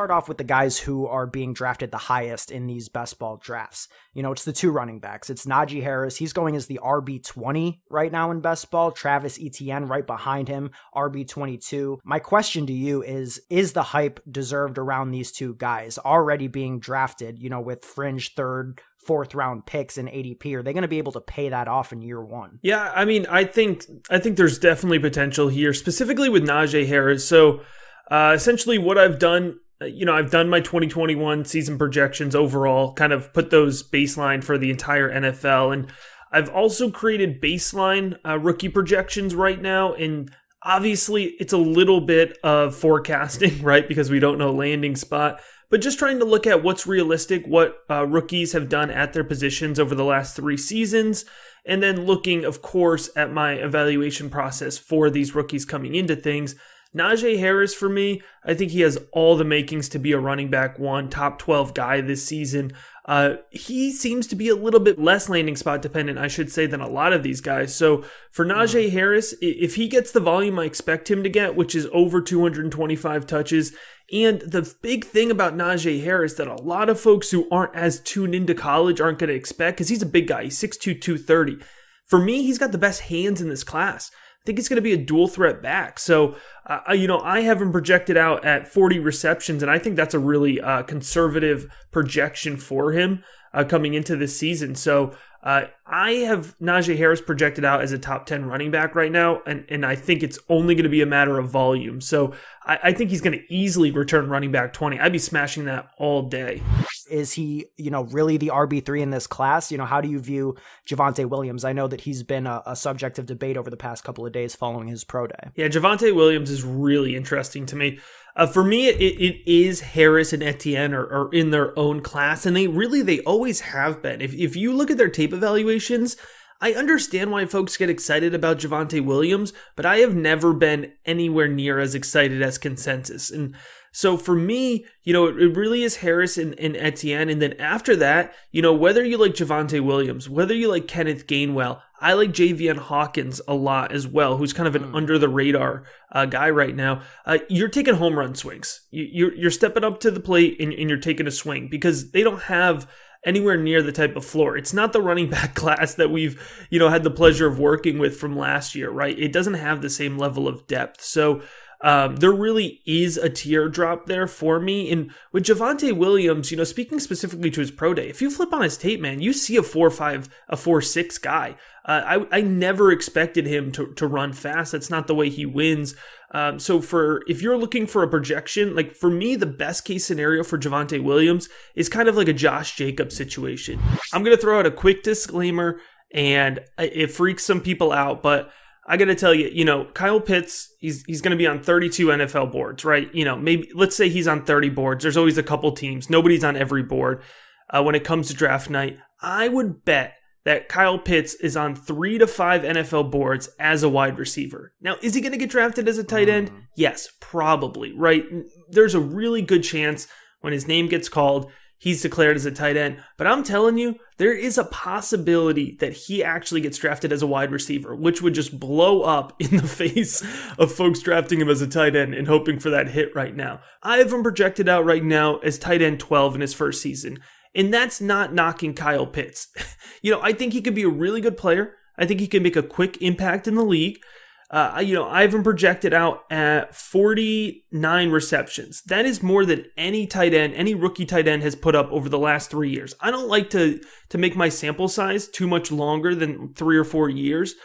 start off with the guys who are being drafted the highest in these best ball drafts. You know, it's the two running backs. It's Najee Harris. He's going as the RB20 right now in best ball. Travis Etienne right behind him, RB22. My question to you is the hype deserved around these two guys already being drafted, you know, with fringe third, fourth round picks in ADP? Are they going to be able to pay that off in year one? Yeah, I mean, I think there's definitely potential here, specifically with Najee Harris. So essentially what I've done, I've done my 2021 season projections overall, kind of put those baseline for the entire NFL. And I've also created baseline rookie projections right now. And obviously it's a little bit of forecasting, right? Because we don't know landing spot. But just trying to look at what's realistic, what rookies have done at their positions over the last 3 seasons, and then looking, of course, at my evaluation process for these rookies coming into things. Najee Harris, for me, I think he has all the makings to be a running back one, top 12 guy this season. He seems to be a little bit less landing spot dependent, I should say, than a lot of these guys. So for Najee Harris, if he gets the volume I expect him to get, which is over 225 touches, and the big thing about Najee Harris that a lot of folks who aren't as tuned into college aren't going to expect, because he's a big guy, he's 6'2", 230. For me, he's got the best hands in this class. I think he's going to be a dual threat back. So, I have him projected out at 40 receptions, and I think that's a really conservative projection for him coming into this season. So I have Najee Harris projected out as a top 10 running back right now, and I think it's only going to be a matter of volume. So I think he's going to easily return running back 20. I'd be smashing that all day. Is he, really the RB3 in this class? How do you view Javonte Williams? I know that he's been a subject of debate over the past couple of days following his pro day. Yeah, Javonte Williams is really interesting to me. For me, it is Harris and Etienne are in their own class, and they always have been. If you look at their tape evaluations, I understand why folks get excited about Javonte Williams, but I have never been anywhere near as excited as consensus. And so for me, it really is Harris and Etienne. And then after that, whether you like Javonte Williams, whether you like Kenneth Gainwell, I like Javian Hawkins a lot as well, who's kind of an under the radar guy right now. You're taking home run swings. You're stepping up to the plate and you're taking a swing, because they don't have anywhere near the type of floor. It's not the running back class that we've, had the pleasure of working with from last year, right? It doesn't have the same level of depth. So there really is a teardrop there for me. And with Javonte Williams, speaking specifically to his pro day, if you flip on his tape, man, you see a 4.5, a 4.6 guy. I never expected him to run fast. That's not the way he wins. So if you're looking for a projection, like for me, the best case scenario for Javonte Williams is kind of like a Josh Jacobs situation. I'm going to throw out a quick disclaimer, and it freaks some people out, but I got to tell you, Kyle Pitts, he's going to be on 32 NFL boards, right? Maybe let's say he's on 30 boards. There's always a couple teams. Nobody's on every board when it comes to draft night. I would bet that Kyle Pitts is on 3 to 5 NFL boards as a wide receiver. Now, is he going to get drafted as a tight end? Yes, probably, right? There's a really good chance when his name gets called, he's declared as a tight end. But I'm telling you, there is a possibility that he actually gets drafted as a wide receiver, which would just blow up in the face of folks drafting him as a tight end and hoping for that hit right now. I have him projected out right now as tight end 12 in his first season. And that's not knocking Kyle Pitts. I think he could be a really good player. I think he can make a quick impact in the league. I have him projected out at 49 receptions. That is more than any tight end, any rookie tight end has put up over the last 3 years. I don't like to make my sample size too much longer than 3 or 4 years,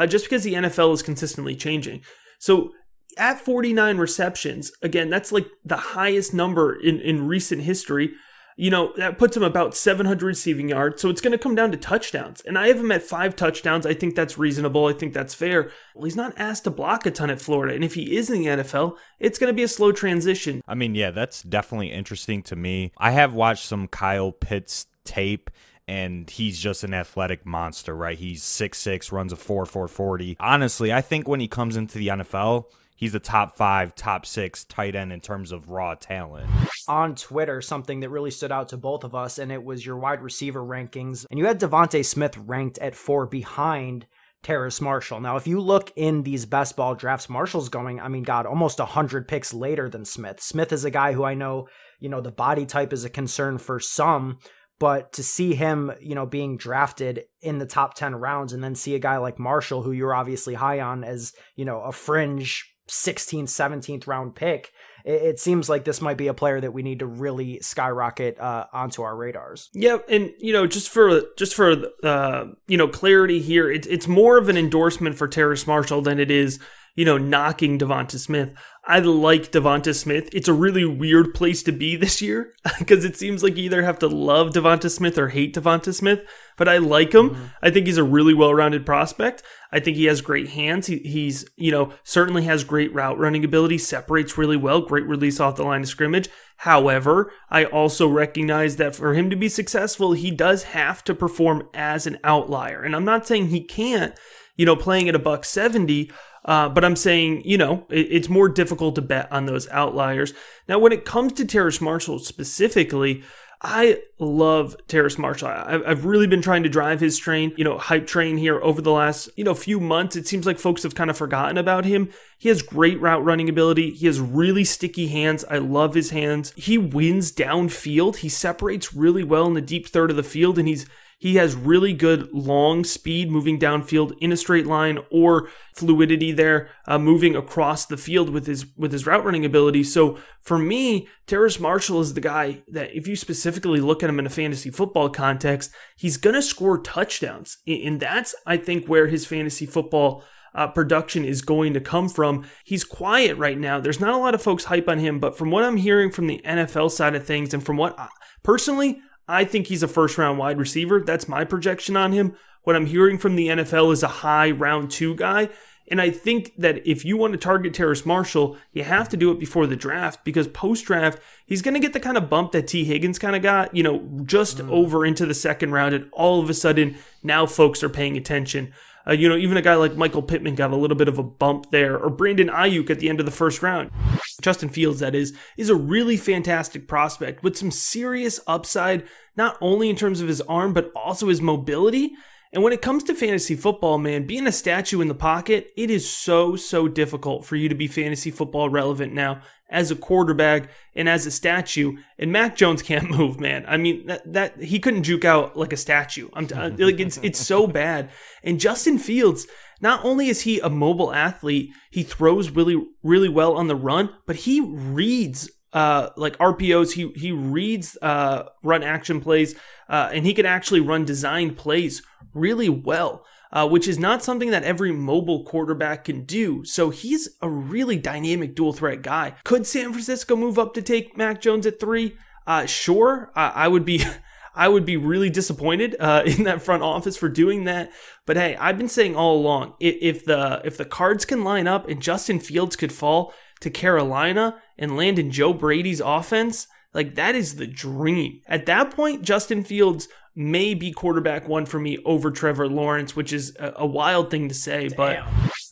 just because the NFL is consistently changing. So at 49 receptions, again, that's like the highest number in recent history. That puts him about 700 receiving yards. So it's going to come down to touchdowns. And I have him at 5 touchdowns. I think that's reasonable. I think that's fair. Well, he's not asked to block a ton at Florida. And if he is in the NFL, it's going to be a slow transition. I mean, yeah, that's definitely interesting to me. I have watched some Kyle Pitts tape, and he's just an athletic monster, right? He's 6'6", runs a 4.40. Honestly, I think when he comes into the NFL, he's a top 5, top 6 tight end in terms of raw talent. On Twitter, something that really stood out to both of us, and it was your wide receiver rankings. And you had Devontae Smith ranked at 4 behind Terrace Marshall. Now, if you look in these best ball drafts, Marshall's going, I mean, God, almost 100 picks later than Smith. Smith is a guy who I know, the body type is a concern for some, but to see him, being drafted in the top 10 rounds and then see a guy like Marshall, who you're obviously high on as, a fringe 16th, 17th round pick, it seems like this might be a player that we need to really skyrocket onto our radars. Yeah, and just for clarity here, it's more of an endorsement for Terrace Marshall than it is knocking Devonta Smith. I like Devonta Smith. It's a really weird place to be this year because it seems like you either have to love Devonta Smith or hate Devonta Smith, but I like him. Mm-hmm. I think he's a really well-rounded prospect. I think he has great hands. He's certainly has great route running ability, separates really well, great release off the line of scrimmage. However, I also recognize that for him to be successful, he does have to perform as an outlier. And I'm not saying he can't, playing at $170, but I'm saying, it's more difficult to bet on those outliers. Now, when it comes to Terrace Marshall specifically, I love Terrace Marshall. I've really been trying to drive his hype train here over the last, few months. It seems like folks have kind of forgotten about him. He has great route running ability. He has really sticky hands. I love his hands. He wins downfield. He separates really well in the deep third of the field, and he has really good long speed moving downfield in a straight line or fluidity there, moving across the field with his route running ability. So for me, Terrace Marshall is the guy that if you specifically look at him in a fantasy football context, he's going to score touchdowns. And that's, I think, where his fantasy football production is going to come from. He's quiet right now. There's not a lot of folks hype on him, but from what I'm hearing from the NFL side of things and from what personally, I think he's a first-round wide receiver. That's my projection on him. What I'm hearing from the NFL is a high round 2 guy. And I think that if you want to target Terrace Marshall, you have to do it before the draft because post-draft, he's going to get the kind of bump that T. Higgins kind of got, just over into the second round. And all of a sudden, now folks are paying attention. Even a guy like Michael Pittman got a little bit of a bump there, or Brandon Ayuk at the end of the first round. Justin Fields, that is a really fantastic prospect with some serious upside, not only in terms of his arm, but also his mobility. And when it comes to fantasy football, man, being a statue in the pocket, it is so difficult for you to be fantasy football relevant now as a quarterback and as a statue. And Mac Jones can't move, man. I mean, that he couldn't juke out like a statue. It's so bad. And Justin Fields, not only is he a mobile athlete, he throws really, really well on the run, but he reads like RPOs. He reads run action plays, and he can actually run designed plays really well, which is not something that every mobile quarterback can do. So he's a really dynamic dual threat guy. Could San Francisco move up to take Mac Jones at 3? Sure. I would be really disappointed in that front office for doing that. But hey, I've been saying all along, if the cards can line up and Justin Fields could fall to Carolina and land in Joe Brady's offense, like that is the dream. At that point, Justin Fields may be quarterback 1 for me over Trevor Lawrence, which is a wild thing to say. But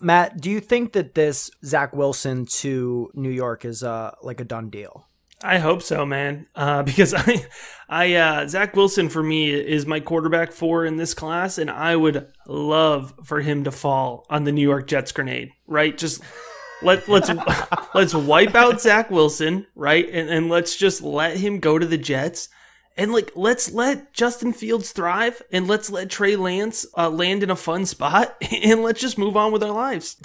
Matt, do you think that this Zach Wilson to New York is like a done deal? I hope so, man. Because Zach Wilson for me is my quarterback 4 in this class, and I would love for him to fall on the New York Jets grenade, right? Just let's wipe out Zach Wilson, right? And let's just let him go to the Jets. And let's let Justin Fields thrive, and let's let Trey Lance land in a fun spot, and let's just move on with our lives.